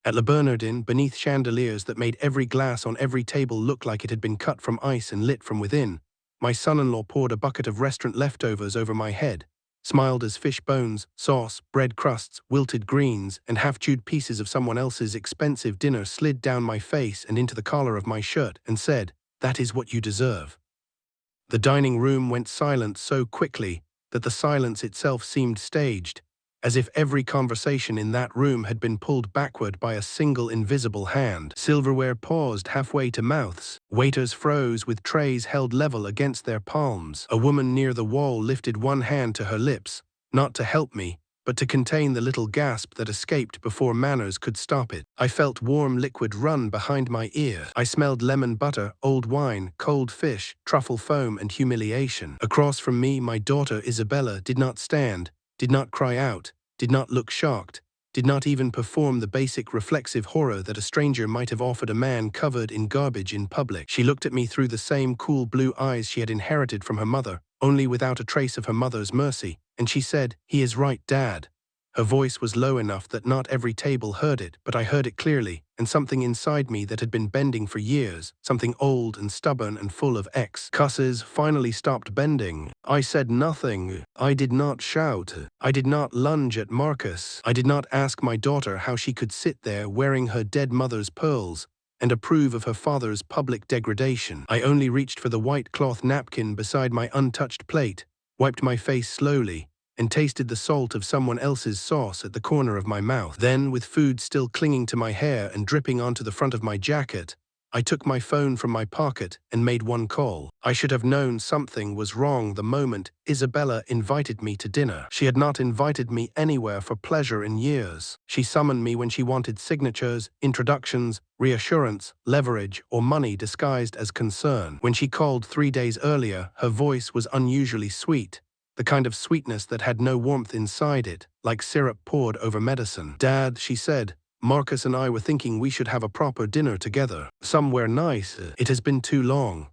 At Le Bernardin, beneath chandeliers that made every glass on every table look like it had been cut from ice and lit from within, my son-in-law poured a bucket of restaurant leftovers over my head, smiled as fish bones, sauce, bread crusts, wilted greens, and half-chewed pieces of someone else's expensive dinner slid down my face and into the collar of my shirt, and said, "That is what you deserve." The dining room went silent so quickly that the silence itself seemed staged, as if every conversation in that room had been pulled backward by a single invisible hand. Silverware paused halfway to mouths. Waiters froze with trays held level against their palms. A woman near the wall lifted one hand to her lips, not to help me, but to contain the little gasp that escaped before manners could stop it. I felt warm liquid run behind my ear. I smelled lemon butter, old wine, cold fish, truffle foam, and humiliation. Across from me, my daughter Isabella did not stand, did not cry out, did not look shocked, did not even perform the basic reflexive horror that a stranger might have offered a man covered in garbage in public. She looked at me through the same cool blue eyes she had inherited from her mother, only without a trace of her mother's mercy, and she said, "He is right, Dad." Her voice was low enough that not every table heard it, but I heard it clearly, and something inside me that had been bending for years, something old and stubborn and full of cusses, finally stopped bending. I said nothing. I did not shout. I did not lunge at Marcus. I did not ask my daughter how she could sit there wearing her dead mother's pearls and approve of her father's public degradation. I only reached for the white cloth napkin beside my untouched plate, wiped my face slowly, and tasted the salt of someone else's sauce at the corner of my mouth. Then, with food still clinging to my hair and dripping onto the front of my jacket, I took my phone from my pocket and made one call. I should have known something was wrong the moment Isabella invited me to dinner. She had not invited me anywhere for pleasure in years. She summoned me when she wanted signatures, introductions, reassurance, leverage, or money disguised as concern. When she called 3 days earlier, her voice was unusually sweet, the kind of sweetness that had no warmth inside it, like syrup poured over medicine. "Dad," she said, "Marcus and I were thinking we should have a proper dinner together. Somewhere nice. It has been too long."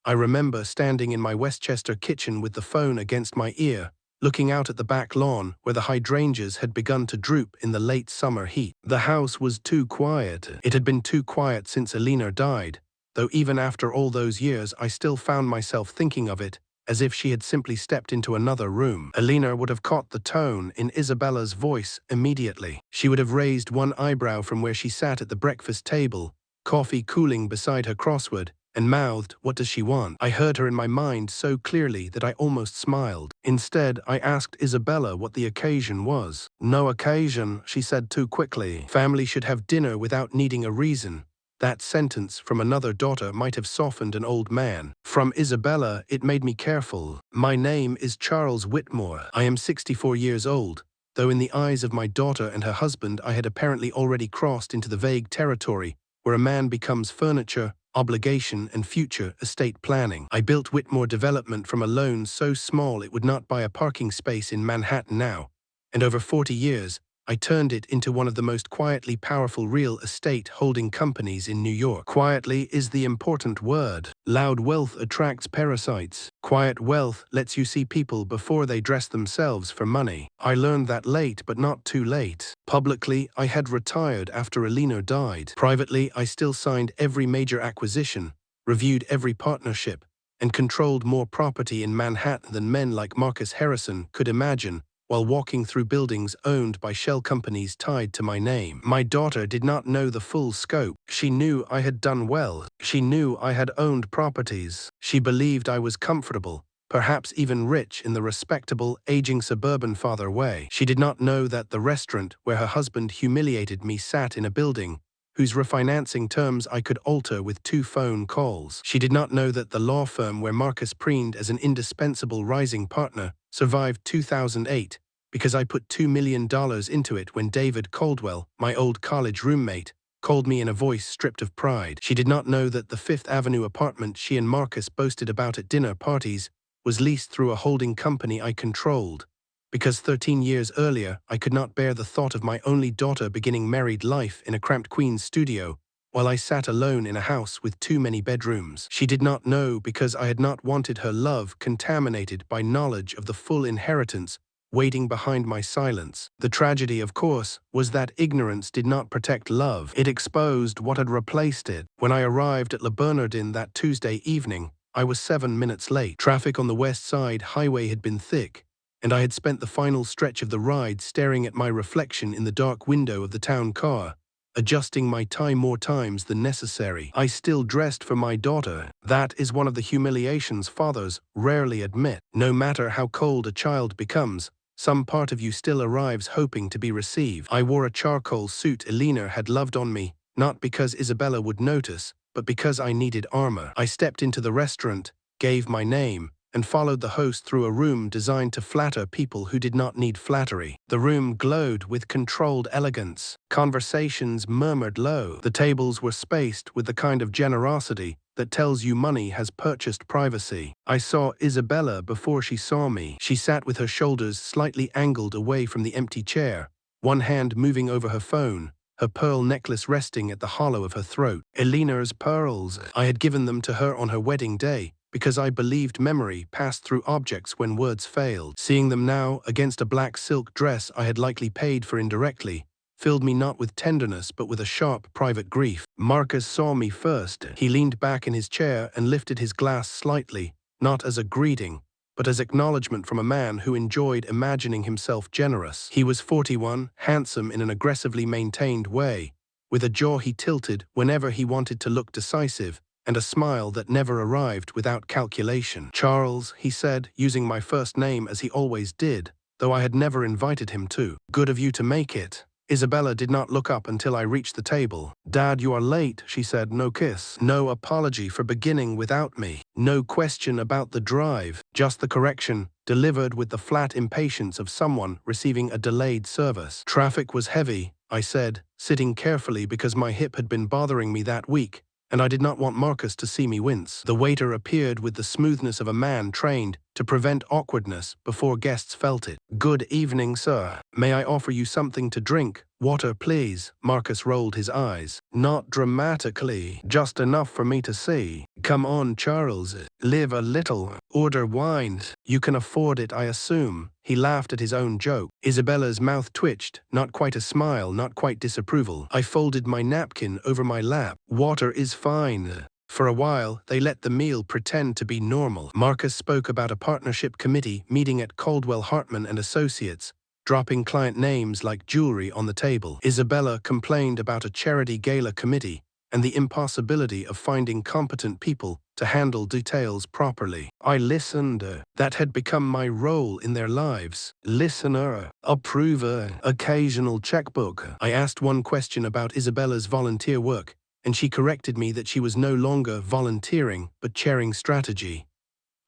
I remember standing in my Westchester kitchen with the phone against my ear, looking out at the back lawn where the hydrangeas had begun to droop in the late summer heat. The house was too quiet. It had been too quiet since Alina died, though even after all those years I still found myself thinking of it as if she had simply stepped into another room. Alina would have caught the tone in Isabella's voice immediately. She would have raised one eyebrow from where she sat at the breakfast table, coffee cooling beside her crossword, and mouthed, "What does she want?" I heard her in my mind so clearly that I almost smiled. Instead, I asked Isabella what the occasion was. "No occasion," she said too quickly. "Family should have dinner without needing a reason." That sentence from another daughter might have softened an old man. From Isabella, it made me careful. "My name is Charles Whitmore. I am 64 years old," though in the eyes of my daughter and her husband I had apparently already crossed into the vague territory where a man becomes furniture, obligation, and future estate planning. I built Whitmore Development from a loan so small it would not buy a parking space in Manhattan now, and over 40 years, I turned it into one of the most quietly powerful real estate holding companies in New York. Quietly is the important word. Loud wealth attracts parasites. Quiet wealth lets you see people before they dress themselves for money. I learned that late, but not too late. Publicly, I had retired after Alina died. Privately, I still signed every major acquisition, reviewed every partnership, and controlled more property in Manhattan than men like Marcus Harrison could imagine, while walking through buildings owned by shell companies tied to my name. My daughter did not know the full scope. She knew I had done well. She knew I had owned properties. She believed I was comfortable, perhaps even rich in the respectable, aging suburban father way. She did not know that the restaurant where her husband humiliated me sat in a building whose refinancing terms I could alter with 2 phone calls. She did not know that the law firm where Marcus preened as an indispensable rising partner survived 2008 because I put $2 million into it when David Caldwell, my old college roommate, called me in a voice stripped of pride. She did not know that the Fifth Avenue apartment she and Marcus boasted about at dinner parties was leased through a holding company I controlled, because 13 years earlier I could not bear the thought of my only daughter beginning married life in a cramped Queen's studio, while I sat alone in a house with too many bedrooms. She did not know because I had not wanted her love contaminated by knowledge of the full inheritance waiting behind my silence. The tragedy, of course, was that ignorance did not protect love. It exposed what had replaced it. When I arrived at Le Bernardin that Tuesday evening, I was 7 minutes late. Traffic on the west side highway had been thick, and I had spent the final stretch of the ride staring at my reflection in the dark window of the town car, adjusting my tie more times than necessary. I still dressed for my daughter. That is one of the humiliations fathers rarely admit. No matter how cold a child becomes, some part of you still arrives hoping to be received. I wore a charcoal suit Elena had loved on me, not because Isabella would notice, but because I needed armor. I stepped into the restaurant, gave my name, and followed the host through a room designed to flatter people who did not need flattery. The room glowed with controlled elegance. Conversations murmured low. The tables were spaced with the kind of generosity that tells you money has purchased privacy. I saw Isabella before she saw me. She sat with her shoulders slightly angled away from the empty chair, one hand moving over her phone, her pearl necklace resting at the hollow of her throat. Elena's pearls. I had given them to her on her wedding day, because I believed memory passed through objects when words failed. Seeing them now against a black silk dress I had likely paid for indirectly filled me not with tenderness but with a sharp private grief. Marcus saw me first. He leaned back in his chair and lifted his glass slightly, not as a greeting, but as acknowledgement from a man who enjoyed imagining himself generous. He was 41, handsome in an aggressively maintained way, with a jaw he tilted whenever he wanted to look decisive, and a smile that never arrived without calculation. "Charles," he said, using my first name as he always did, though I had never invited him to. "Good of you to make it." Isabella did not look up until I reached the table. "Dad, you are late," she said. "No kiss. No apology for beginning without me. No question about the drive. Just the correction, delivered with the flat impatience of someone receiving a delayed service." "Traffic was heavy," I said, sitting carefully because my hip had been bothering me that week, and I did not want Marcus to see me wince. The waiter appeared with the smoothness of a man trained to prevent awkwardness before guests felt it. "Good evening, sir. May I offer you something to drink? Water, please." Marcus rolled his eyes. "Not dramatically, just enough for me to see." "Come on, Charles. Live a little. Order wine. You can afford it, I assume." He laughed at his own joke. Isabella's mouth twitched, not quite a smile, not quite disapproval. I folded my napkin over my lap. "Water is fine." For a while, they let the meal pretend to be normal. Marcus spoke about a partnership committee meeting at Caldwell Hartman and Associates, dropping client names like jewelry on the table. Isabella complained about a charity gala committee and the impossibility of finding competent people to handle details properly. I listened. That had become my role in their lives. Listener, approver, occasional checkbook. I asked one question about Isabella's volunteer work, and she corrected me that she was no longer volunteering, but chairing strategy.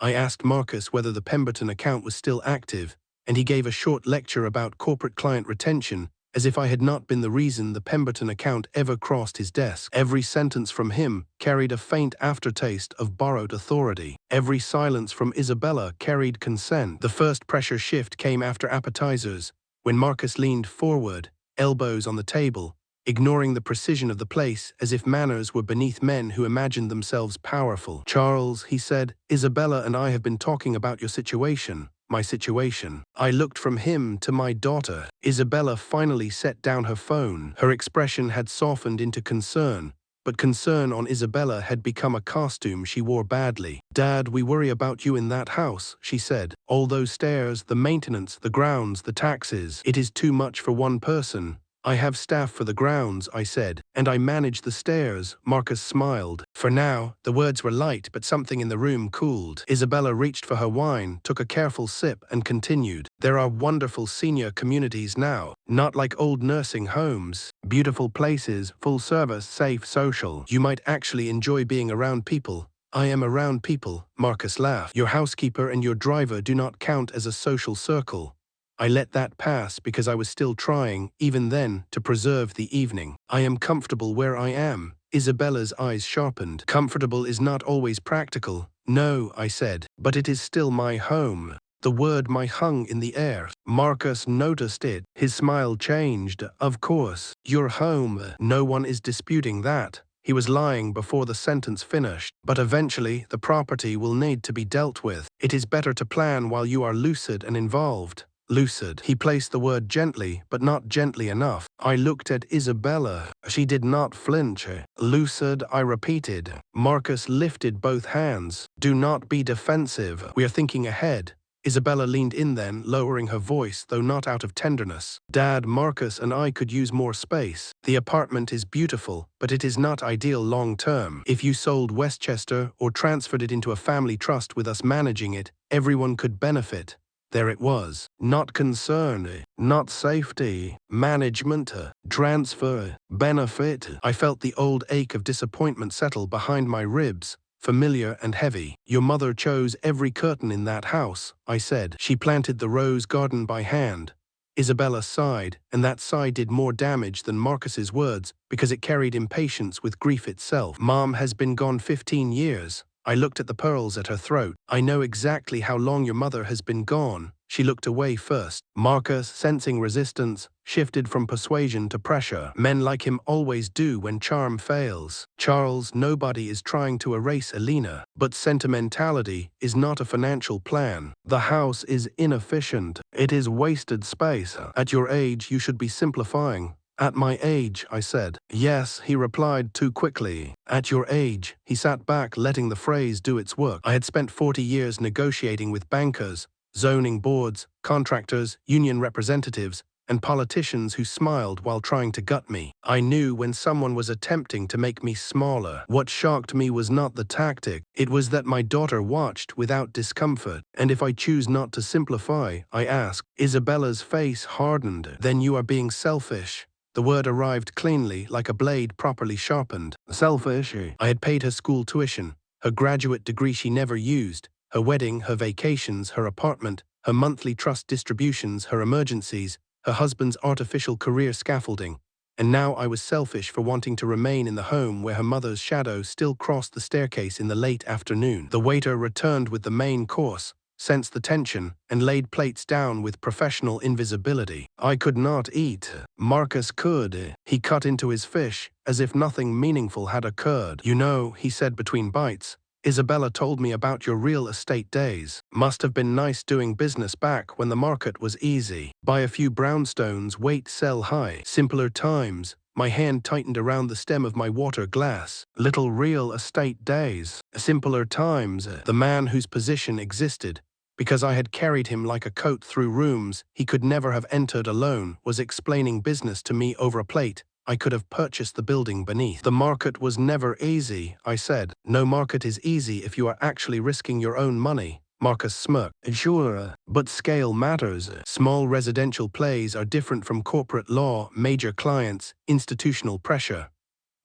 I asked Marcus whether the Pemberton account was still active, and he gave a short lecture about corporate client retention, as if I had not been the reason the Pemberton account ever crossed his desk. Every sentence from him carried a faint aftertaste of borrowed authority. Every silence from Isabella carried consent. The first pressure shift came after appetizers, when Marcus leaned forward, elbows on the table, ignoring the precision of the place as if manners were beneath men who imagined themselves powerful. "Charles," he said, "Isabella and I have been talking about your situation. My situation." I looked from him to my daughter. Isabella finally set down her phone. Her expression had softened into concern, but concern on Isabella had become a costume she wore badly. "Dad, we worry about you in that house," she said. "All those stairs, the maintenance, the grounds, the taxes. It is too much for one person." "I have staff for the grounds," I said, "and I manage the stairs." Marcus smiled. For now, the words were light, but something in the room cooled. Isabella reached for her wine, took a careful sip, and continued. "There are wonderful senior communities now, not like old nursing homes. Beautiful places, full service, safe, social. You might actually enjoy being around people." "I am around people," Marcus laughed. "Your housekeeper and your driver do not count as a social circle." I let that pass because I was still trying, even then, to preserve the evening. "I am comfortable where I am." Isabella's eyes sharpened. "Comfortable is not always practical." "No," I said, "but it is still my home." The word "my" hung in the air. Marcus noticed it. His smile changed. "Of course. Your home. No one is disputing that." He was lying before the sentence finished. "But eventually, the property will need to be dealt with. It is better to plan while you are lucid and involved." lucid. He placed the word gently, but not gently enough. I looked at Isabella. She did not flinch. Lucid, I repeated. Marcus lifted both hands. Do not be defensive. We are thinking ahead. Isabella leaned in then, lowering her voice, though not out of tenderness. Dad, Marcus and I could use more space. The apartment is beautiful, but it is not ideal long-term. If you sold Westchester or transferred it into a family trust with us managing it, everyone could benefit. There it was. Not concern, not safety, management, transfer, benefit. I felt the old ache of disappointment settle behind my ribs, familiar and heavy. Your mother chose every curtain in that house, I said. She planted the rose garden by hand. Isabella sighed, and that sigh did more damage than Marcus's words because it carried impatience with grief itself. Mom has been gone 15 years. I looked at the pearls at her throat. I know exactly how long your mother has been gone. She looked away first. Marcus, sensing resistance, shifted from persuasion to pressure. Men like him always do when charm fails. Charles, nobody is trying to erase Elena, but sentimentality is not a financial plan. The house is inefficient. It is wasted space. At your age, you should be simplifying. At my age, I said. Yes, he replied too quickly. At your age, he sat back, letting the phrase do its work. I had spent 40 years negotiating with bankers, zoning boards, contractors, union representatives, and politicians who smiled while trying to gut me. I knew when someone was attempting to make me smaller. What shocked me was not the tactic. It was that my daughter watched without discomfort. And if I choose not to simplify, I asked. Isabella's face hardened. Then you are being selfish. The word arrived cleanly, like a blade properly sharpened. Selfish. I had paid her school tuition, her graduate degree she never used, her wedding, her vacations, her apartment, her monthly trust distributions, her emergencies, her husband's artificial career scaffolding. And now I was selfish for wanting to remain in the home where her mother's shadow still crossed the staircase in the late afternoon. The waiter returned with the main course, sensed the tension, and laid plates down with professional invisibility. I could not eat. Marcus could. He cut into his fish, as if nothing meaningful had occurred. You know, he said between bites, Isabella told me about your real estate days. Must have been nice doing business back when the market was easy. Buy a few brownstones, wait, sell high. Simpler times. My hand tightened around the stem of my water glass. Little real estate days. Simpler times. The man whose position existed, because I had carried him like a coat through rooms he could never have entered alone, was explaining business to me over a plate. I could have purchased the building beneath. The market was never easy, I said. No market is easy if you are actually risking your own money. Marcus smirked. Sure, but scale matters. Small residential plays are different from corporate law, major clients, institutional pressure.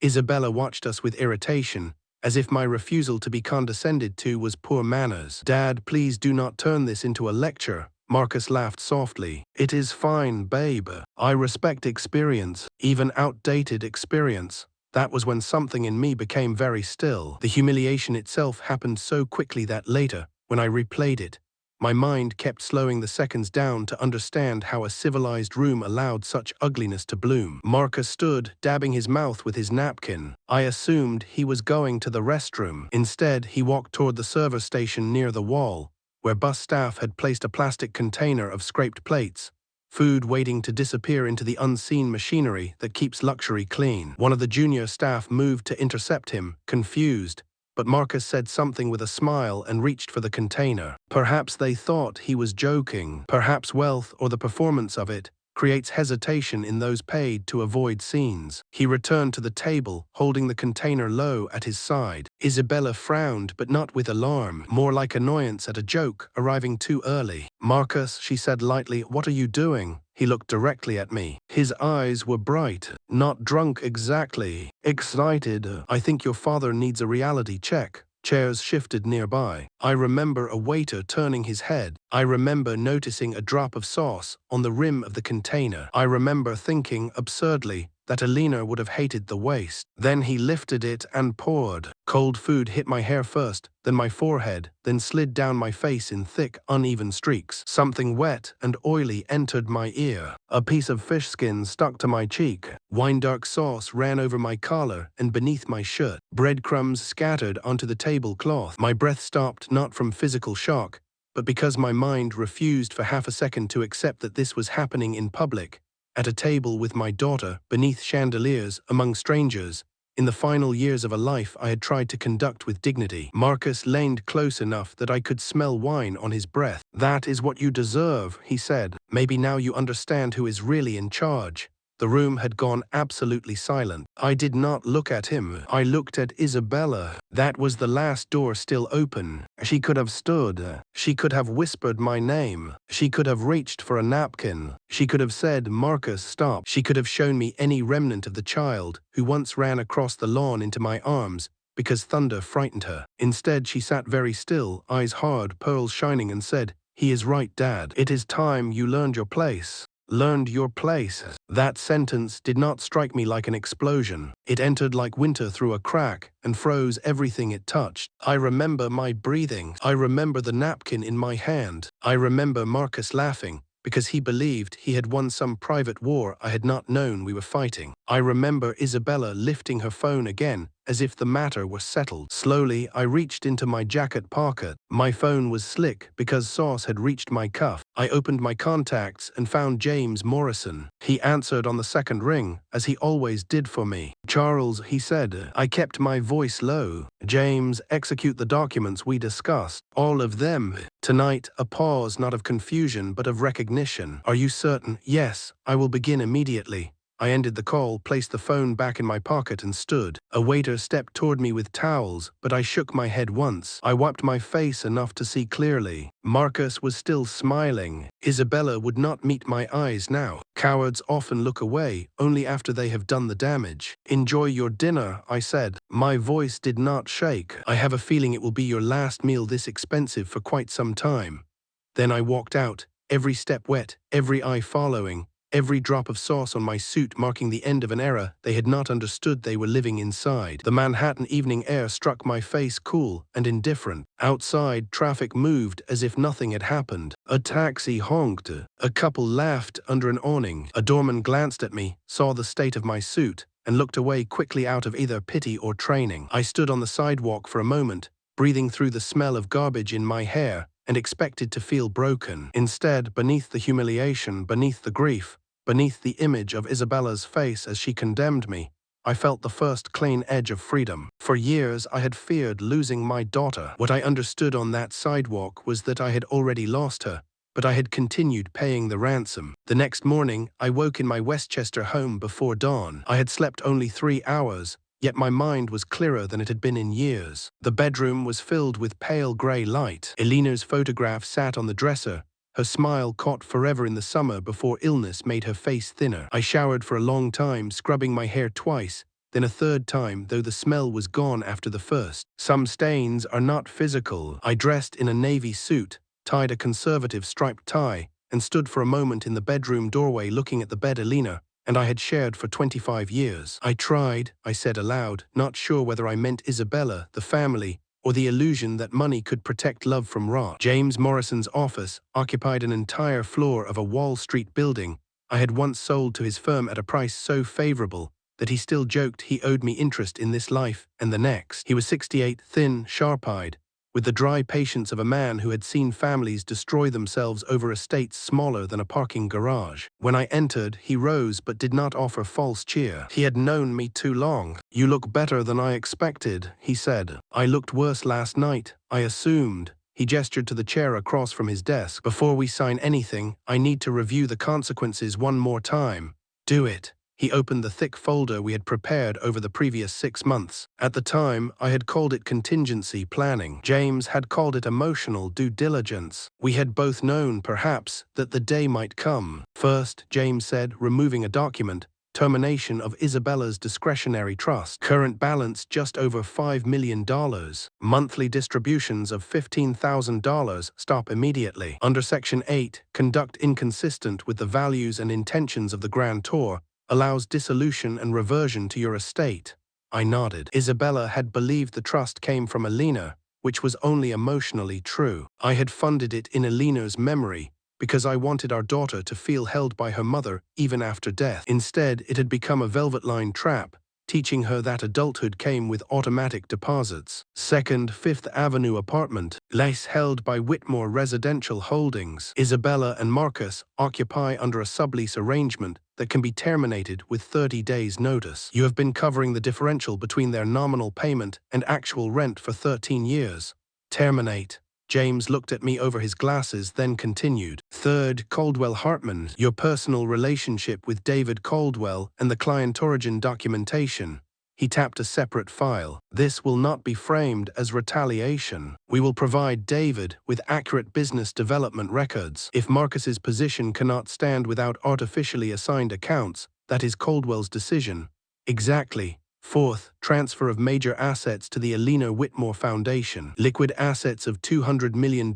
Isabella watched us with irritation, as if my refusal to be condescended to was poor manners. Dad, please do not turn this into a lecture. Marcus laughed softly. It is fine, babe. I respect experience, even outdated experience. That was when something in me became very still. The humiliation itself happened so quickly that later, when I replayed it, my mind kept slowing the seconds down to understand how a civilized room allowed such ugliness to bloom. Marcus stood, dabbing his mouth with his napkin. I assumed he was going to the restroom. Instead, he walked toward the server station near the wall, where bus staff had placed a plastic container of scraped plates, food waiting to disappear into the unseen machinery that keeps luxury clean. One of the junior staff moved to intercept him, confused, but Marcus said something with a smile and reached for the container. Perhaps they thought he was joking. Perhaps wealth, or the performance of it, creates hesitation in those paid to avoid scenes. He returned to the table, holding the container low at his side. Isabella frowned, but not with alarm, more like annoyance at a joke arriving too early. Marcus, she said lightly, what are you doing? He looked directly at me. His eyes were bright, not drunk exactly, excited. I think your father needs a reality check. Chairs shifted nearby. I remember a waiter turning his head. I remember noticing a drop of sauce on the rim of the container. I remember thinking, absurdly, that Alina would have hated the waste. Then he lifted it and poured. Cold food hit my hair first, then my forehead, then slid down my face in thick, uneven streaks. Something wet and oily entered my ear. A piece of fish skin stuck to my cheek. Wine-dark sauce ran over my collar and beneath my shirt. Breadcrumbs scattered onto the tablecloth. My breath stopped, not from physical shock, but because my mind refused for half a second to accept that this was happening in public, at a table with my daughter, beneath chandeliers, among strangers, in the final years of a life I had tried to conduct with dignity. Marcus leaned close enough that I could smell wine on his breath. "That is what you deserve," he said. "Maybe now you understand who is really in charge." The room had gone absolutely silent. I did not look at him. I looked at Isabella. That was the last door still open. She could have stood. She could have whispered my name. She could have reached for a napkin. She could have said, "Marcus, stop." She could have shown me any remnant of the child who once ran across the lawn into my arms because thunder frightened her. Instead, she sat very still, eyes hard, pearls shining, and said, "He is right, Dad. It is time you learned your place." Learned your place. That sentence did not strike me like an explosion. It entered like winter through a crack and froze everything it touched. I remember my breathing. I remember the napkin in my hand. I remember Marcus laughing because he believed he had won some private war I had not known we were fighting. I remember Isabella lifting her phone again as if the matter were settled. Slowly, I reached into my jacket pocket. My phone was slick because sauce had reached my cuff. I opened my contacts and found James Morrison. He answered on the second ring, as he always did for me. "Charles," he said. I kept my voice low. "James, execute the documents we discussed. All of them." Tonight, a pause not of confusion but of recognition. "Are you certain?" "Yes, I will begin immediately." I ended the call, placed the phone back in my pocket, and stood. A waiter stepped toward me with towels, but I shook my head once. I wiped my face enough to see clearly. Marcus was still smiling. Isabella would not meet my eyes now. Cowards often look away, only after they have done the damage. "Enjoy your dinner," I said. My voice did not shake. "I have a feeling it will be your last meal this expensive for quite some time." Then I walked out, every step wet, every eye following. Every drop of sauce on my suit marking the end of an era they had not understood they were living inside. The Manhattan evening air struck my face cool and indifferent. Outside, traffic moved as if nothing had happened. A taxi honked. A couple laughed under an awning. A doorman glanced at me, saw the state of my suit, and looked away quickly out of either pity or training. I stood on the sidewalk for a moment, breathing through the smell of garbage in my hair, and expected to feel broken. Instead, beneath the humiliation, beneath the grief, beneath the image of Isabella's face as she condemned me, I felt the first clean edge of freedom. For years I had feared losing my daughter. What I understood on that sidewalk was that I had already lost her, but I had continued paying the ransom. The next morning, I woke in my Westchester home before dawn. I had slept only 3 hours, yet my mind was clearer than it had been in years. The bedroom was filled with pale grey light. Elena's photograph sat on the dresser, her smile caught forever in the summer before illness made her face thinner. I showered for a long time, scrubbing my hair twice, then a third time, though the smell was gone after the first. Some stains are not physical. I dressed in a navy suit, tied a conservative striped tie, and stood for a moment in the bedroom doorway looking at the bed Elena and I had shared for 25 years. "I tried," I said aloud, not sure whether I meant Isabella, the family, or the illusion that money could protect love from rot. James Morrison's office occupied an entire floor of a Wall Street building I had once sold to his firm at a price so favorable that he still joked he owed me interest in this life and the next. He was 68, thin, sharp-eyed, with the dry patience of a man who had seen families destroy themselves over estates smaller than a parking garage. When I entered, he rose but did not offer false cheer. He had known me too long. "You look better than I expected," he said. "I looked worse last night, I assumed." He gestured to the chair across from his desk. "Before we sign anything, I need to review the consequences one more time." "Do it." He opened the thick folder we had prepared over the previous 6 months. At the time, I had called it contingency planning. James had called it emotional due diligence. We had both known, perhaps, that the day might come. "First," James said, removing a document, "termination of Isabella's discretionary trust. Current balance just over $5 million. Monthly distributions of $15,000. Stop immediately. Under Section 8, conduct inconsistent with the values and intentions of the grantor. Allows dissolution and reversion to your estate." I nodded. Isabella had believed the trust came from Elena, which was only emotionally true. I had funded it in Elena's memory, because I wanted our daughter to feel held by her mother even after death. Instead, it had become a velvet-lined trap, teaching her that adulthood came with automatic deposits. Second, Fifth Avenue apartment, lease held by Whitmore Residential Holdings. Isabella and Marcus occupy under a sublease arrangement that can be terminated with 30 days' notice. You have been covering the differential between their nominal payment and actual rent for 13 years. Terminate. James looked at me over his glasses, then continued. Third, Caldwell Hartman, your personal relationship with David Caldwell and the client origin documentation. He tapped a separate file. This will not be framed as retaliation. We will provide David with accurate business development records. If Marcus's position cannot stand without artificially assigned accounts, that is Caldwell's decision. Exactly. Fourth, transfer of major assets to the Elena Whitmore Foundation. Liquid assets of $200 million,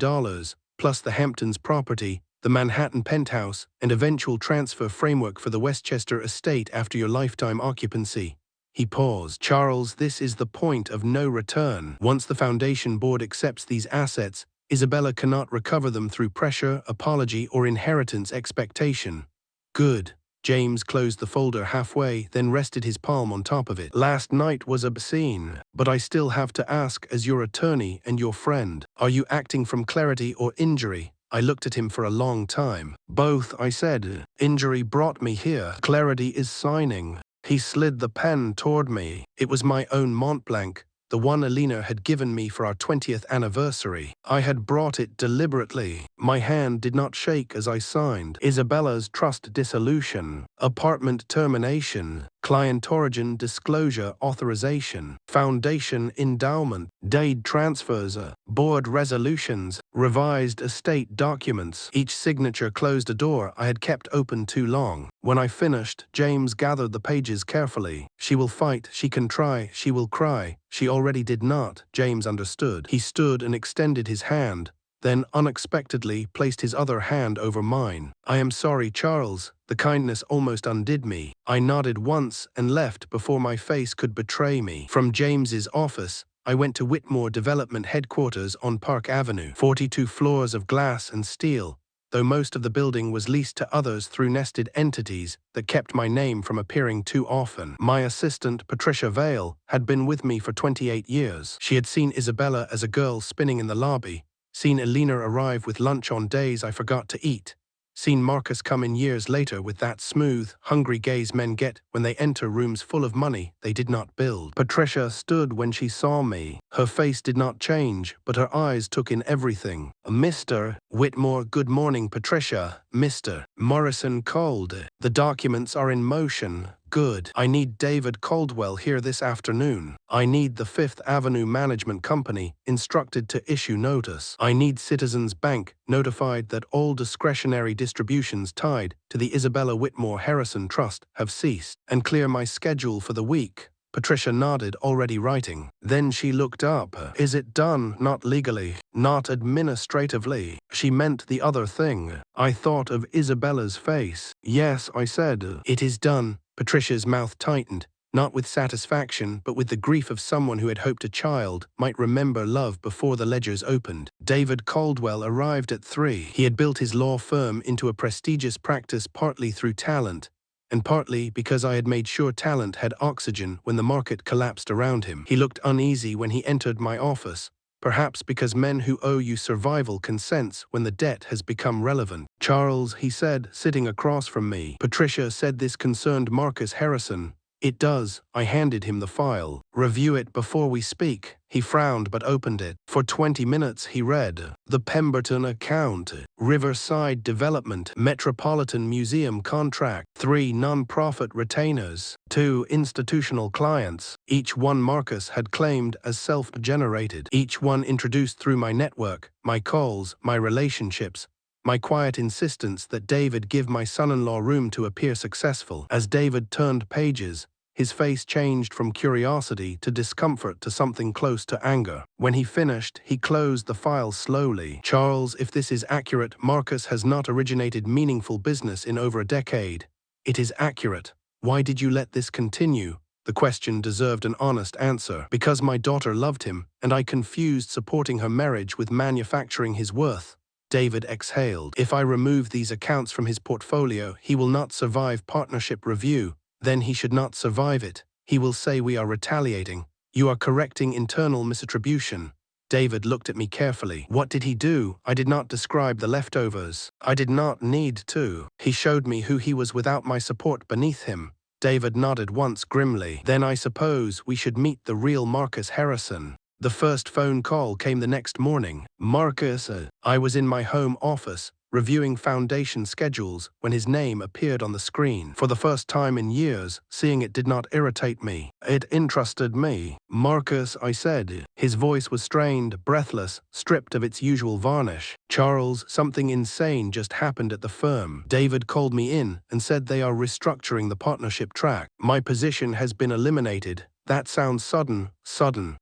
plus the Hamptons property, the Manhattan penthouse, and eventual transfer framework for the Westchester estate after your lifetime occupancy. He paused. Charles, this is the point of no return. Once the foundation board accepts these assets, Isabella cannot recover them through pressure, apology, or inheritance expectation. Good. James closed the folder halfway, then rested his palm on top of it. Last night was obscene, but I still have to ask as your attorney and your friend. Are you acting from clarity or injury? I looked at him for a long time. Both, I said. Injury brought me here. Clarity is signing. He slid the pen toward me. It was my own Mont Blanc, the one Elena had given me for our 20th anniversary. I had brought it deliberately. My hand did not shake as I signed. Isabella's trust dissolution, apartment termination, client origin disclosure authorization, foundation endowment, deed transfers, board resolutions, revised estate documents. Each signature closed a door I had kept open too long. When I finished, James gathered the pages carefully. She will fight, she can try, she will cry. She already did not, James understood. He stood and extended his hand, then unexpectedly placed his other hand over mine. I am sorry, Charles. The kindness almost undid me. I nodded once and left before my face could betray me. From James's office, I went to Whitmore Development headquarters on Park Avenue. 42 floors of glass and steel, though most of the building was leased to others through nested entities that kept my name from appearing too often. My assistant, Patricia Vale, had been with me for 28 years. She had seen Isabella as a girl spinning in the lobby, seen Elena arrive with lunch on days I forgot to eat, seen Marcus come in years later with that smooth, hungry gaze men get when they enter rooms full of money they did not build. Patricia stood when she saw me. Her face did not change, but her eyes took in everything. Mr. Whitmore, good morning, Patricia. Mr. Morrison called. The documents are in motion. Good. I need David Caldwell here this afternoon. I need the Fifth Avenue Management Company instructed to issue notice. I need Citizens Bank notified that all discretionary distributions tied to the Isabella Whitmore Harrison Trust have ceased. And clear my schedule for the week. Patricia nodded, already writing. Then she looked up. Is it done? Not legally, not administratively. She meant the other thing. I thought of Isabella's face. Yes, I said. It is done. Patricia's mouth tightened, not with satisfaction, but with the grief of someone who had hoped a child might remember love before the ledgers opened. David Caldwell arrived at 3. He had built his law firm into a prestigious practice partly through talent, and partly because I had made sure talent had oxygen when the market collapsed around him. He looked uneasy when he entered my office, perhaps because men who owe you survival can sense when the debt has become relevant. Charles, he said, sitting across from me. Patricia said this concerned Marcus Harrison. It does. I handed him the file. Review it before we speak. He frowned but opened it. For 20 minutes he read. The Pemberton account. Riverside Development. Metropolitan Museum contract. 3 non-profit retainers. 2 institutional clients. Each one Marcus had claimed as self-generated. Each one introduced through my network, my calls, my relationships. My quiet insistence that David give my son-in-law room to appear successful. As David turned pages, his face changed from curiosity to discomfort to something close to anger. When he finished, he closed the file slowly. Charles, if this is accurate, Marcus has not originated meaningful business in over a decade. It is accurate. Why did you let this continue? The question deserved an honest answer. Because my daughter loved him, and I confused supporting her marriage with manufacturing his worth. David exhaled. If I remove these accounts from his portfolio, he will not survive partnership review. Then he should not survive it. He will say we are retaliating. You are correcting internal misattribution. David looked at me carefully. What did he do? I did not describe the leftovers. I did not need to. He showed me who he was without my support beneath him. David nodded once grimly. Then I suppose we should meet the real Marcus Harrison. The first phone call came the next morning. Marcus, I was in my home office, reviewing foundation schedules, when his name appeared on the screen. For the first time in years, seeing it did not irritate me. It interested me. Marcus, I said. His voice was strained, breathless, stripped of its usual varnish. Charles, something insane just happened at the firm. David called me in and said they are restructuring the partnership track. My position has been eliminated. That sounds sudden.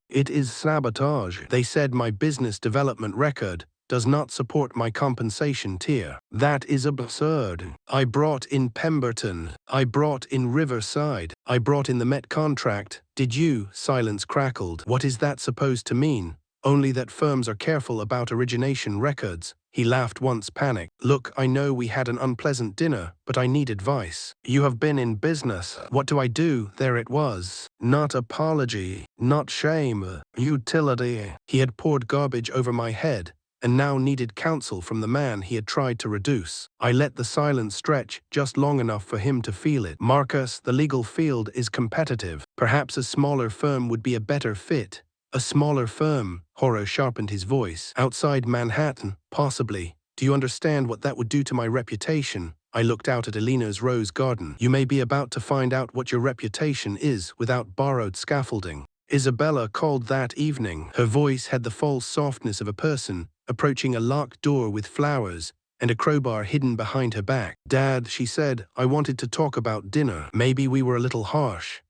It is sabotage. They said my business development record does not support my compensation tier. That is absurd. I brought in Pemberton. I brought in Riverside. I brought in the Met contract. Did you? Silence crackled. What is that supposed to mean? Only that firms are careful about origination records. He laughed once, panicked. Look, I know we had an unpleasant dinner, but I need advice. You have been in business. What do I do? There it was. Not apology, not shame, utility. He had poured garbage over my head, and now needed counsel from the man he had tried to reduce. I let the silence stretch just long enough for him to feel it. Marcus, the legal field is competitive. Perhaps a smaller firm would be a better fit. A smaller firm, horror sharpened his voice. Outside Manhattan, possibly. Do you understand what that would do to my reputation? I looked out at Elena's rose garden. You may be about to find out what your reputation is without borrowed scaffolding. Isabella called that evening. Her voice had the false softness of a person approaching a locked door with flowers and a crowbar hidden behind her back. Dad, she said, I wanted to talk about dinner. Maybe we were a little harsh.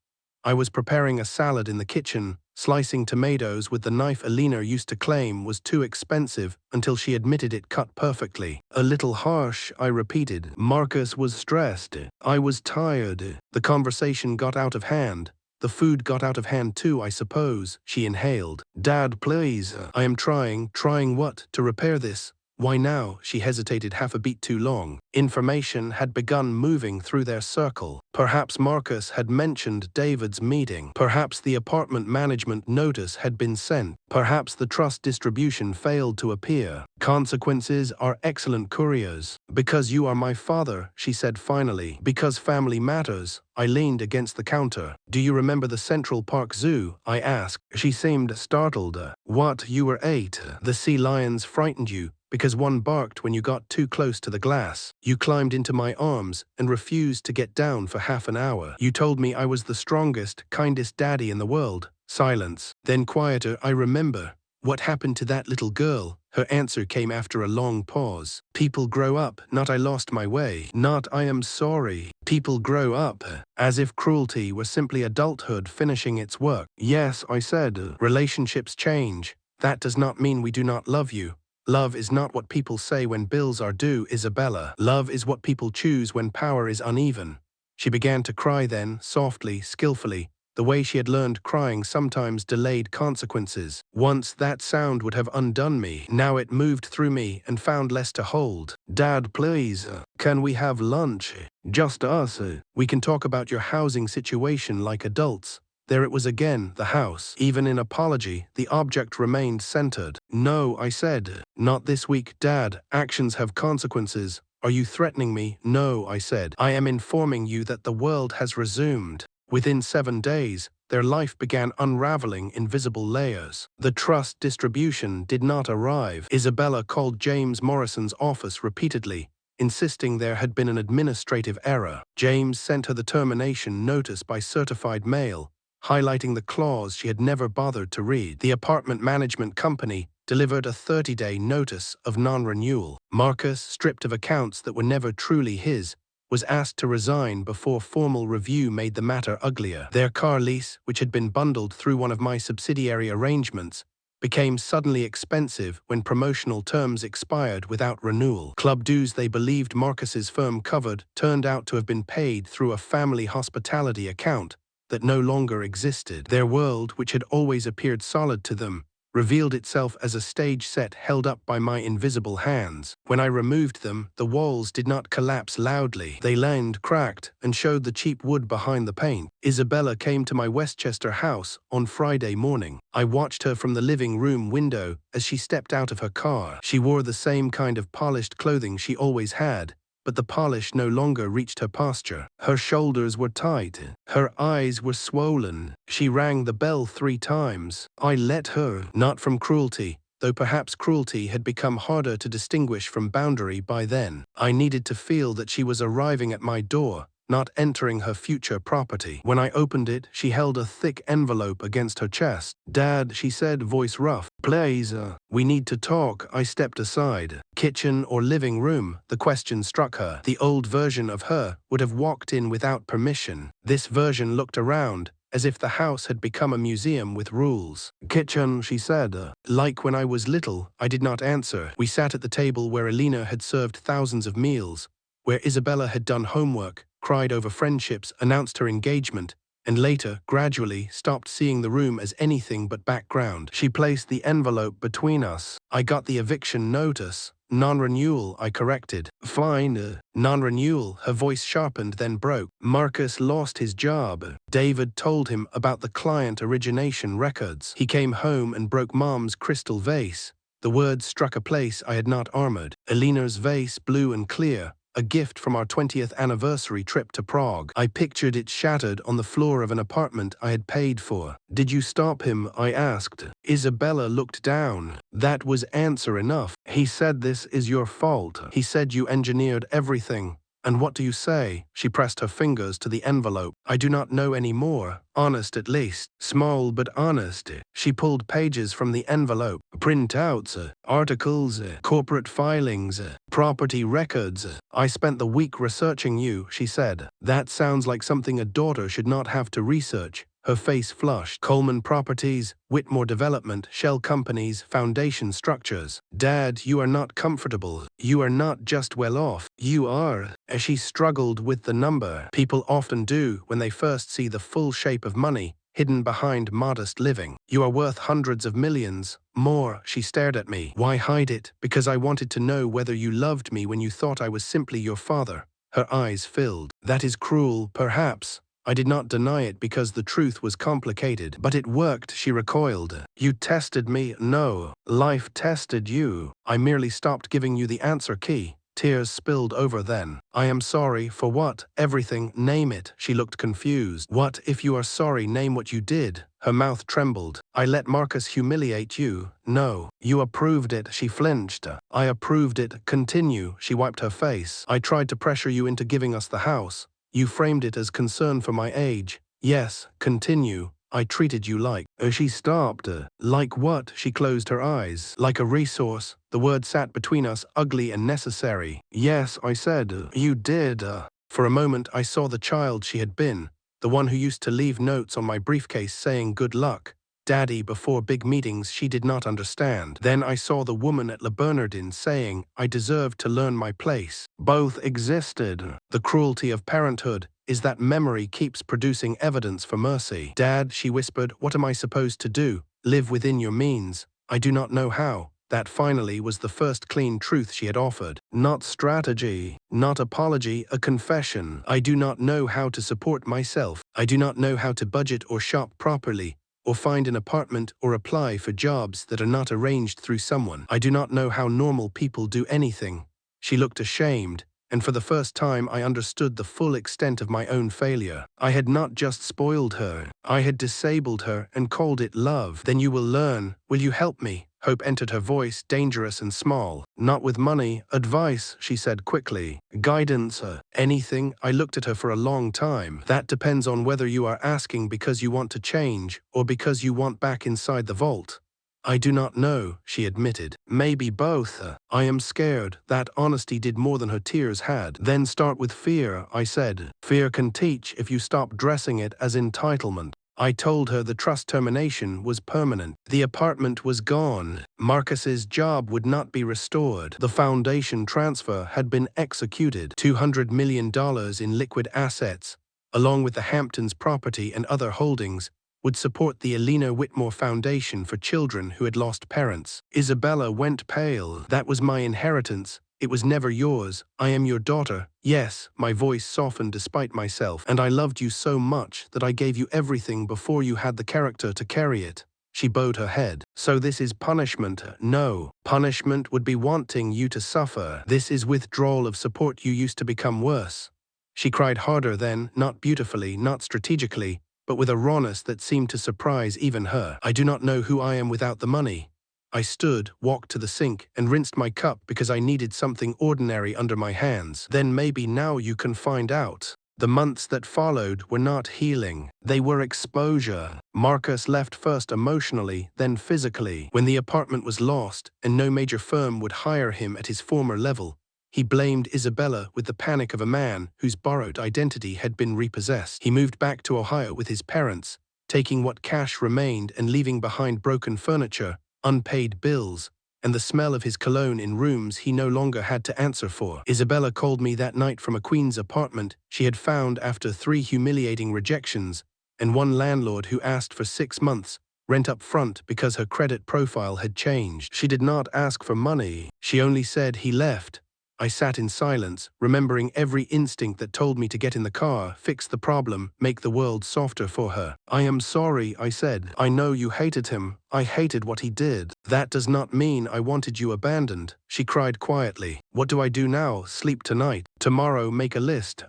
I was preparing a salad in the kitchen, slicing tomatoes with the knife Elena used to claim was too expensive until she admitted it cut perfectly. A little harsh, I repeated. Marcus was stressed. I was tired. The conversation got out of hand. The food got out of hand too, I suppose. She inhaled. Dad, please. I am trying what? To repair this. Why now? She hesitated half a beat too long. Information had begun moving through their circle. Perhaps Marcus had mentioned David's meeting. Perhaps the apartment management notice had been sent. Perhaps the trust distribution failed to appear. Consequences are excellent couriers. Because you are my father, she said finally. Because family matters. I leaned against the counter. Do you remember the Central Park Zoo? I asked. She seemed startled. What? You were 8. The sea lions frightened you because one barked when you got too close to the glass. You climbed into my arms and refused to get down for half an hour. You told me I was the strongest, kindest daddy in the world. Silence. Then quieter. I remember. What happened to that little girl? Her answer came after a long pause. People grow up, not I lost my way, not I am sorry. People grow up, as if cruelty were simply adulthood finishing its work. Yes, I said, relationships change. That does not mean we do not love you. Love is not what people say when bills are due, Isabella. Love is what people choose when power is uneven. She began to cry then, softly, skillfully. The way she had learned crying sometimes delayed consequences. Once that sound would have undone me. Now it moved through me and found less to hold. Dad, please, can we have lunch? Just us. We can talk about your housing situation like adults. There it was again, the house. Even in apology, the object remained centered. No, I said. Not this week, Dad. Actions have consequences. Are you threatening me? No, I said. I am informing you that the world has resumed. Within 7 days, their life began unraveling in visible layers. The trust distribution did not arrive. Isabella called James Morrison's office repeatedly, insisting there had been an administrative error. James sent her the termination notice by certified mail, highlighting the clause she had never bothered to read. The apartment management company delivered a 30-day notice of non-renewal. Marcus, stripped of accounts that were never truly his, was asked to resign before formal review made the matter uglier. Their car lease, which had been bundled through one of my subsidiary arrangements, became suddenly expensive when promotional terms expired without renewal. Club dues they believed Marcus's firm covered turned out to have been paid through a family hospitality account that no longer existed. Their world, which had always appeared solid to them, revealed itself as a stage set held up by my invisible hands. When I removed them, the walls did not collapse loudly. They leaned, cracked, and showed the cheap wood behind the paint. Isabella came to my Westchester house on Friday morning. I watched her from the living room window as she stepped out of her car. She wore the same kind of polished clothing she always had, but the polish no longer reached her posture. Her shoulders were tight. Her eyes were swollen. She rang the bell 3 times. I let her, not from cruelty, though perhaps cruelty had become harder to distinguish from boundary by then. I needed to feel that she was arriving at my door, not entering her future property. When I opened it, she held a thick envelope against her chest. "Dad," she said, voice rough. "Please, we need to talk." I stepped aside. Kitchen or living room? The question struck her. The old version of her would have walked in without permission. This version looked around, as if the house had become a museum with rules. "Kitchen," she said. Like when I was little, I did not answer. We sat at the table where Alina had served thousands of meals, where Isabella had done homework, cried over friendships, announced her engagement, and later, gradually, stopped seeing the room as anything but background. She placed the envelope between us. I got the eviction notice. "Non-renewal," I corrected. "Fine, non-renewal." Her voice sharpened, then broke. "Marcus lost his job. David told him about the client origination records. He came home and broke Mom's crystal vase." The words struck a place I had not armored. Alina's vase, blue and clear, a gift from our 20th anniversary trip to Prague. I pictured it shattered on the floor of an apartment I had paid for. "Did you stop him?" I asked. Isabella looked down. That was answer enough. "He said this is your fault. He said you engineered everything. And what do you say?" She pressed her fingers to the envelope. "I do not know any more. Honest at least. Small but honest." She pulled pages from the envelope. "Printouts, articles, corporate filings, property records. I spent the week researching you," she said. "That sounds like something a daughter should not have to research." Her face flushed. "Coleman Properties, Whitmore Development, shell companies, foundation structures. Dad, you are not comfortable. You are not just well off. You are." As she struggled with the number, people often do when they first see the full shape of money hidden behind modest living. "You are worth hundreds of millions. More." She stared at me. "Why hide it?" "Because I wanted to know whether you loved me when you thought I was simply your father." Her eyes filled. "That is cruel, perhaps." I did not deny it because the truth was complicated. "But it worked," she recoiled. "You tested me." "No, life tested you. I merely stopped giving you the answer key." Tears spilled over then. "I am sorry for what?" "Everything, name it." She looked confused. "What? If you are sorry, name what you did." Her mouth trembled. "I let Marcus humiliate you." "No." "You approved it." She flinched. "I approved it." "Continue." She wiped her face. "I tried to pressure you into giving us the house. You framed it as concern for my age." "Yes, continue." "I treated you like..." She stopped. "Like what?" She closed her eyes. "Like a resource." The word sat between us, ugly and necessary. "Yes," I said. "You did." For a moment I saw the child she had been, the one who used to leave notes on my briefcase saying good luck, Daddy, before big meetings she did not understand. Then I saw the woman at Bernardin saying, I deserved to learn my place. Both existed. The cruelty of parenthood is that memory keeps producing evidence for mercy. Dad, she whispered, what am I supposed to do? Live within your means. I do not know how. That finally was the first clean truth she had offered. Not strategy, not apology, a confession. I do not know how to support myself. I do not know how to budget or shop properly, or find an apartment or apply for jobs that are not arranged through someone. I do not know how normal people do anything. She looked ashamed, and for the first time I understood the full extent of my own failure. I had not just spoiled her, I had disabled her and called it love. Then you will learn. Will you help me? Hope entered her voice, dangerous and small. Not with money, advice, she said quickly. Guidance, anything. I looked at her for a long time. That depends on whether you are asking because you want to change or because you want back inside the vault. I do not know, she admitted. Maybe both. I am scared. That honesty did more than her tears had. Then start with fear, I said. Fear can teach if you stop dressing it as entitlement. I told her the trust termination was permanent. The apartment was gone. Marcus's job would not be restored. The foundation transfer had been executed. $200 million in liquid assets, along with the Hamptons property and other holdings, would support the Elena Whitmore Foundation for Children who had lost parents. Isabella went pale. That was my inheritance. It was never yours. I am your daughter. Yes, my voice softened despite myself, and I loved you so much that I gave you everything before you had the character to carry it. She bowed her head. So this is punishment? No. Punishment would be wanting you to suffer. This is withdrawal of support. You used to become worse. She cried harder then, not beautifully, not strategically, but with a rawness that seemed to surprise even her. I do not know who I am without the money. I stood, walked to the sink, and rinsed my cup because I needed something ordinary under my hands. Then maybe now you can find out. The months that followed were not healing. They were exposure. Marcus left first emotionally, then physically. When the apartment was lost, and no major firm would hire him at his former level, he blamed Isabella with the panic of a man whose borrowed identity had been repossessed. He moved back to Ohio with his parents, taking what cash remained and leaving behind broken furniture, unpaid bills, and the smell of his cologne in rooms he no longer had to answer for. Isabella called me that night from a Queens apartment she had found after 3 humiliating rejections, and one landlord who asked for 6 months rent up front because her credit profile had changed. She did not ask for money. She only said he left. I sat in silence, remembering every instinct that told me to get in the car, fix the problem, make the world softer for her. I am sorry, I said. I know you hated him. I hated what he did. That does not mean I wanted you abandoned. She cried quietly. What do I do now? Sleep tonight. Tomorrow make a list,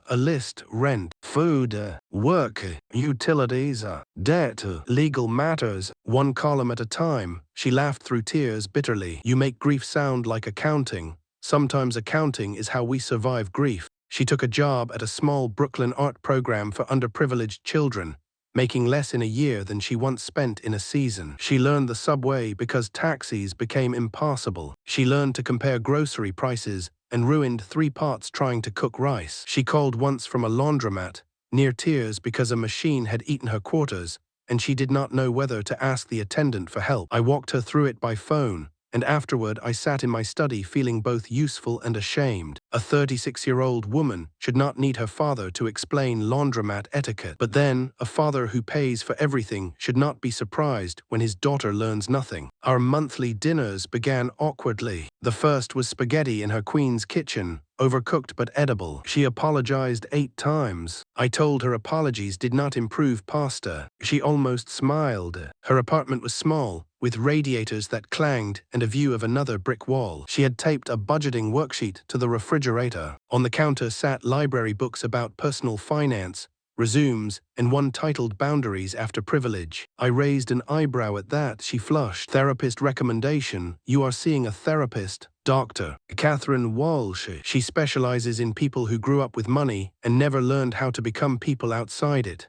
rent, food, work, utilities, debt, legal matters, 1 column at a time. She laughed through tears bitterly. You make grief sound like accounting. Sometimes accounting is how we survive grief. She took a job at a small Brooklyn art program for underprivileged children, making less in a year than she once spent in a season. She learned the subway because taxis became impossible. She learned to compare grocery prices and ruined 3 pots trying to cook rice. She called once from a laundromat, near tears because a machine had eaten her quarters, and she did not know whether to ask the attendant for help. I walked her through it by phone, and afterward I sat in my study feeling both useful and ashamed. A 36-year-old woman should not need her father to explain laundromat etiquette. But then, a father who pays for everything should not be surprised when his daughter learns nothing. Our monthly dinners began awkwardly. The first was spaghetti in her Queen's kitchen, overcooked but edible. She apologized 8 times. I told her apologies did not improve pasta. She almost smiled. Her apartment was small, with radiators that clanged and a view of another brick wall. She had taped a budgeting worksheet to the refrigerator. On the counter sat library books about personal finance, resumes, and one titled Boundaries After Privilege. I raised an eyebrow at that. She flushed. Therapist recommendation. You are seeing a therapist. Dr. Catherine Walsh. She specializes in people who grew up with money and never learned how to become people outside it.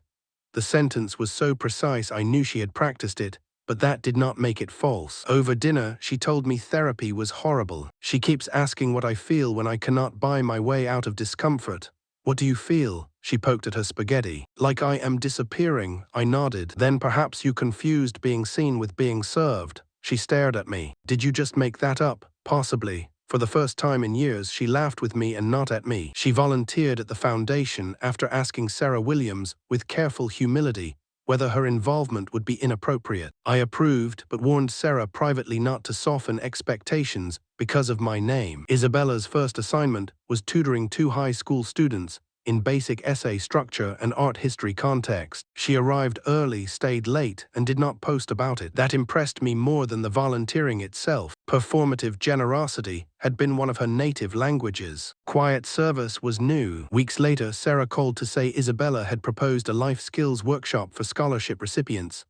The sentence was so precise I knew she had practiced it, but that did not make it false. Over dinner, she told me therapy was horrible. She keeps asking what I feel when I cannot buy my way out of discomfort. What do you feel? She poked at her spaghetti. Like I am disappearing, I nodded. Then perhaps you confused being seen with being served. She stared at me. Did you just make that up? Possibly. For the first time in years, she laughed with me and not at me. She volunteered at the foundation after asking Sarah Williams, with careful humility, whether her involvement would be inappropriate. I approved, but warned Sarah privately not to soften expectations because of my name. Isabella's first assignment was tutoring 2 high school students in basic essay structure and art history context. She arrived early, stayed late, and did not post about it. That impressed me more than the volunteering itself. Performative generosity had been one of her native languages. Quiet service was new. Weeks later, Sarah called to say Isabella had proposed a life skills workshop for scholarship recipients.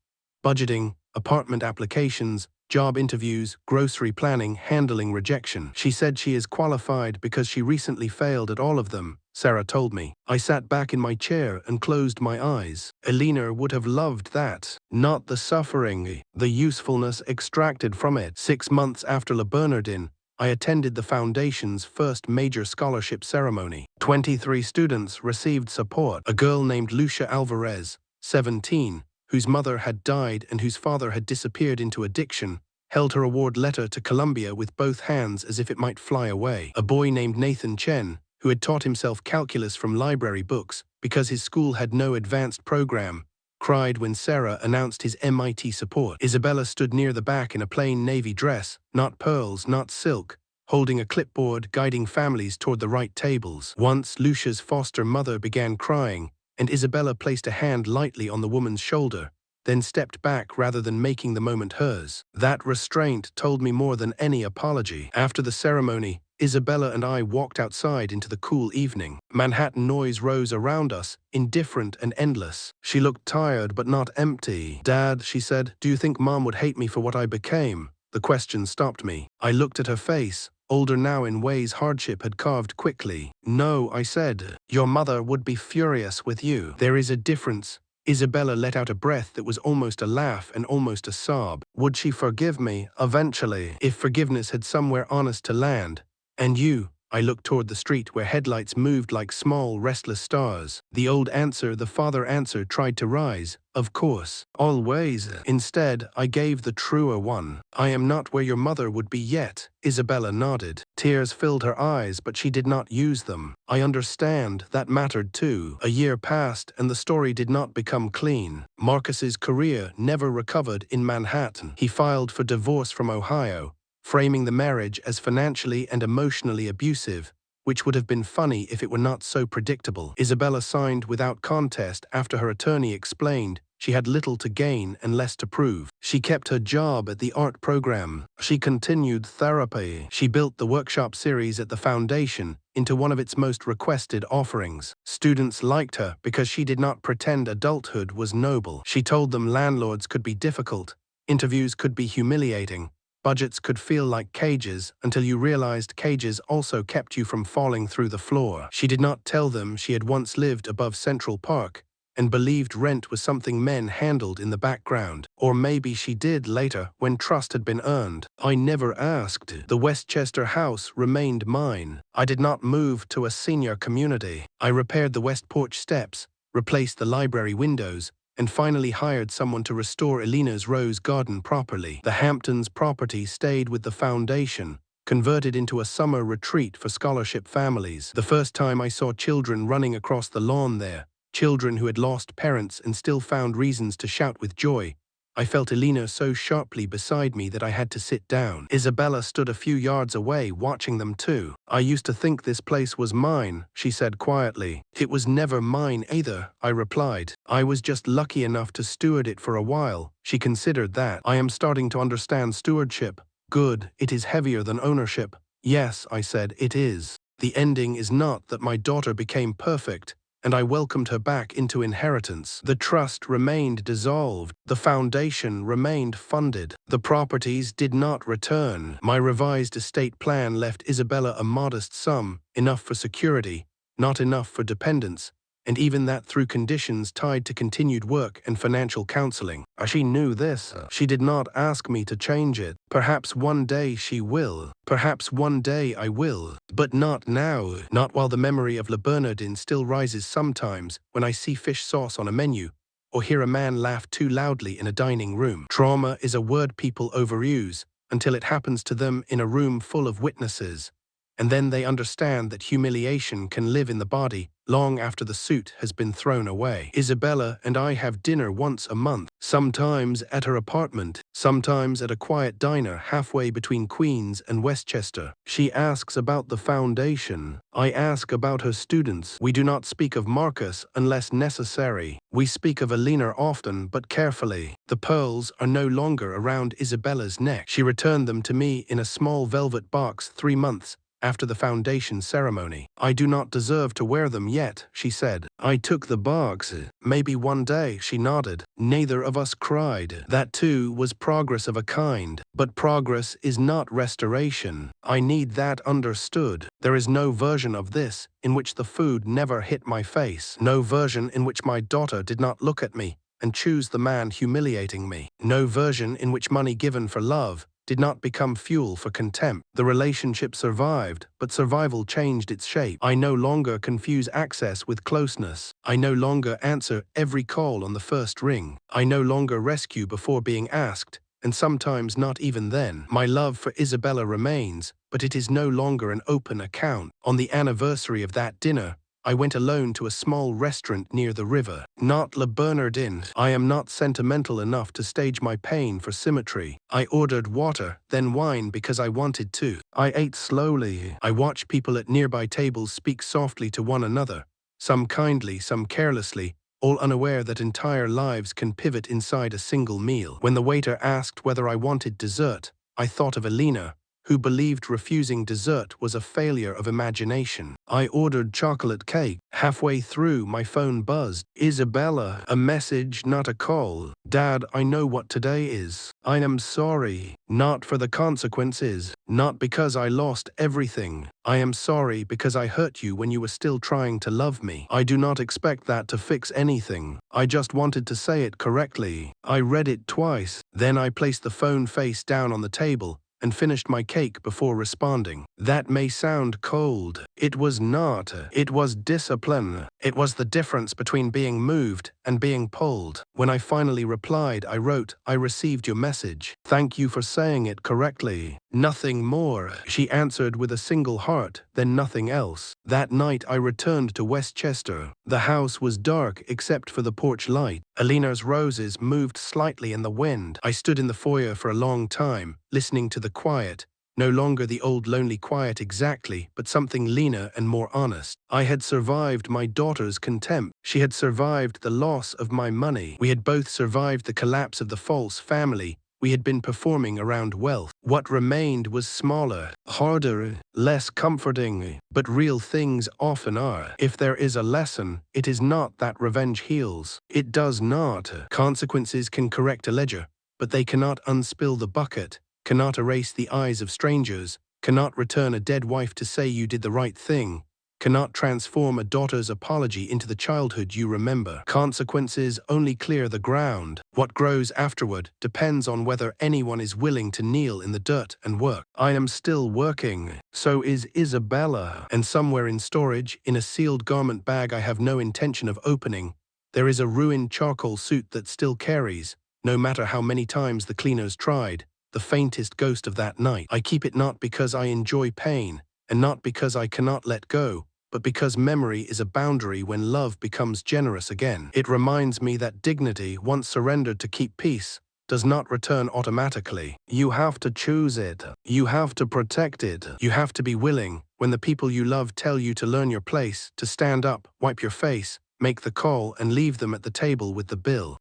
Budgeting, apartment applications, job interviews, grocery planning, handling rejection. She said she is qualified because she recently failed at all of them, Sarah told me. I sat back in my chair and closed my eyes. Elena would have loved that. Not the suffering, the usefulness extracted from it. 6 months after Le Bernardin, I attended the Foundation's first major scholarship ceremony. 23 students received support. A girl named Lucia Alvarez, 17, whose mother had died and whose father had disappeared into addiction, held her award letter to Columbia with both hands as if it might fly away. A boy named Nathan Chen, who had taught himself calculus from library books because his school had no advanced program, cried when Sarah announced his MIT support. Isabella stood near the back in a plain navy dress, not pearls, not silk, holding a clipboard guiding families toward the right tables. Once Lucia's foster mother began crying, and Isabella placed a hand lightly on the woman's shoulder, then stepped back rather than making the moment hers. That restraint told me more than any apology. After the ceremony, Isabella and I walked outside into the cool evening. Manhattan noise rose around us, indifferent and endless. She looked tired but not empty. "Dad," she said, "do you think Mom would hate me for what I became?" The question stopped me. I looked at her face, older now in ways hardship had carved quickly. "No," I said. "Your mother would be furious with you. There is a difference." Isabella let out a breath that was almost a laugh and almost a sob. "Would she forgive me, eventually, if forgiveness had somewhere honest to land? And you?" I looked toward the street where headlights moved like small, restless stars. The father answer tried to rise. "Of course. Always." Instead, I gave the truer one. "I am not where your mother would be yet." Isabella nodded. Tears filled her eyes, but she did not use them. "I understand. That mattered too." A year passed, and the story did not become clean. Marcus's career never recovered in Manhattan. He filed for divorce from Ohio, framing the marriage as financially and emotionally abusive, which would have been funny if it were not so predictable. Isabella signed without contest after her attorney explained she had little to gain and less to prove. She kept her job at the art program. She continued therapy. She built the workshop series at the foundation into one of its most requested offerings. Students liked her because she did not pretend adulthood was noble. She told them landlords could be difficult, interviews could be humiliating, budgets could feel like cages, until you realized cages also kept you from falling through the floor. She did not tell them she had once lived above Central Park and believed rent was something men handled in the background. Or maybe she did later, when trust had been earned. I never asked. The Westchester house remained mine. I did not move to a senior community. I repaired the west porch steps, replaced the library windows, and finally hired someone to restore Elena's rose garden properly. The Hamptons property stayed with the foundation, converted into a summer retreat for scholarship families. The first time I saw children running across the lawn there, children who had lost parents and still found reasons to shout with joy, I felt Elena so sharply beside me that I had to sit down. Isabella stood a few yards away, watching them too. "I used to think this place was mine," she said quietly. "It was never mine either," I replied. "I was just lucky enough to steward it for a while." She considered that. "I am starting to understand stewardship." "Good. It is heavier than ownership." "Yes," I said, "it is. The ending is not that my daughter became perfect, and I welcomed her back into inheritance. The trust remained dissolved. The foundation remained funded. The properties did not return. My revised estate plan left Isabella a modest sum, enough for security, not enough for dependence, and even that through conditions tied to continued work and financial counseling. She knew this. She did not ask me to change it. Perhaps one day she will. Perhaps one day I will. But not now. Not while the memory of Bernardin still rises sometimes when I see fish sauce on a menu, or hear a man laugh too loudly in a dining room. Trauma is a word people overuse until it happens to them in a room full of witnesses. And then they understand that humiliation can live in the body long after the suit has been thrown away. Isabella and I have dinner once a month, sometimes at her apartment, sometimes at a quiet diner halfway between Queens and Westchester. She asks about the foundation. I ask about her students. We do not speak of Marcus unless necessary. We speak of Elena often but carefully. The pearls are no longer around Isabella's neck. She returned them to me in a small velvet box 3 months after the foundation ceremony. "I do not deserve to wear them yet," she said. I took the box. "Maybe one day," she nodded. Neither of us cried. That too was progress of a kind. But progress is not restoration. I need that understood. There is no version of this in which the food never hit my face. No version in which my daughter did not look at me and choose the man humiliating me. No version in which money given for love did not become fuel for contempt. The relationship survived, but survival changed its shape. I no longer confuse access with closeness. I no longer answer every call on the first ring. I no longer rescue before being asked, and sometimes not even then. My love for Isabella remains, but it is no longer an open account. On the anniversary of that dinner, I went alone to a small restaurant near the river. Not Le Bernardin. I am not sentimental enough to stage my pain for symmetry. I ordered water, then wine because I wanted to. I ate slowly. I watched people at nearby tables speak softly to one another, some kindly, some carelessly, all unaware that entire lives can pivot inside a single meal. When the waiter asked whether I wanted dessert, I thought of Alina, who believed refusing dessert was a failure of imagination. I ordered chocolate cake. Halfway through, my phone buzzed. Isabella, a message, not a call. Dad, I know what today is. I am sorry. Not for the consequences. Not because I lost everything. I am sorry because I hurt you when you were still trying to love me. I do not expect that to fix anything. I just wanted to say it correctly. I read it twice. Then I placed the phone face down on the table and finished my cake before responding. That may sound cold. It was not. It was discipline. It was the difference between being moved and being pulled. When I finally replied, I wrote, I received your message. Thank you for saying it correctly. Nothing more. She answered with a single heart, then nothing else. That night I returned to Westchester. The house was dark except for the porch light. Alina's roses moved slightly in the wind. I stood in the foyer for a long time, listening to the quiet. No longer the old lonely quiet exactly, but something leaner and more honest. I had survived my daughter's contempt. She had survived the loss of my money. We had both survived the collapse of the false family we had been performing around wealth. What remained was smaller, harder, less comforting, but real things often are. If there is a lesson, it is not that revenge heals. It does not. Consequences can correct a ledger, but they cannot unspill the bucket, cannot erase the eyes of strangers, cannot return a dead wife to say you did the right thing, cannot transform a daughter's apology into the childhood you remember. Consequences only clear the ground. What grows afterward depends on whether anyone is willing to kneel in the dirt and work. I am still working. So is Isabella. And somewhere in storage, in a sealed garment bag I have no intention of opening, there is a ruined charcoal suit that still carries, no matter how many times the cleaners tried, the faintest ghost of that night. I keep it not because I enjoy pain, and not because I cannot let go, but because memory is a boundary when love becomes generous again. It reminds me that dignity, once surrendered to keep peace, does not return automatically. You have to choose it. You have to protect it. You have to be willing, when the people you love tell you to learn your place, to stand up, wipe your face, make the call, and leave them at the table with the bill.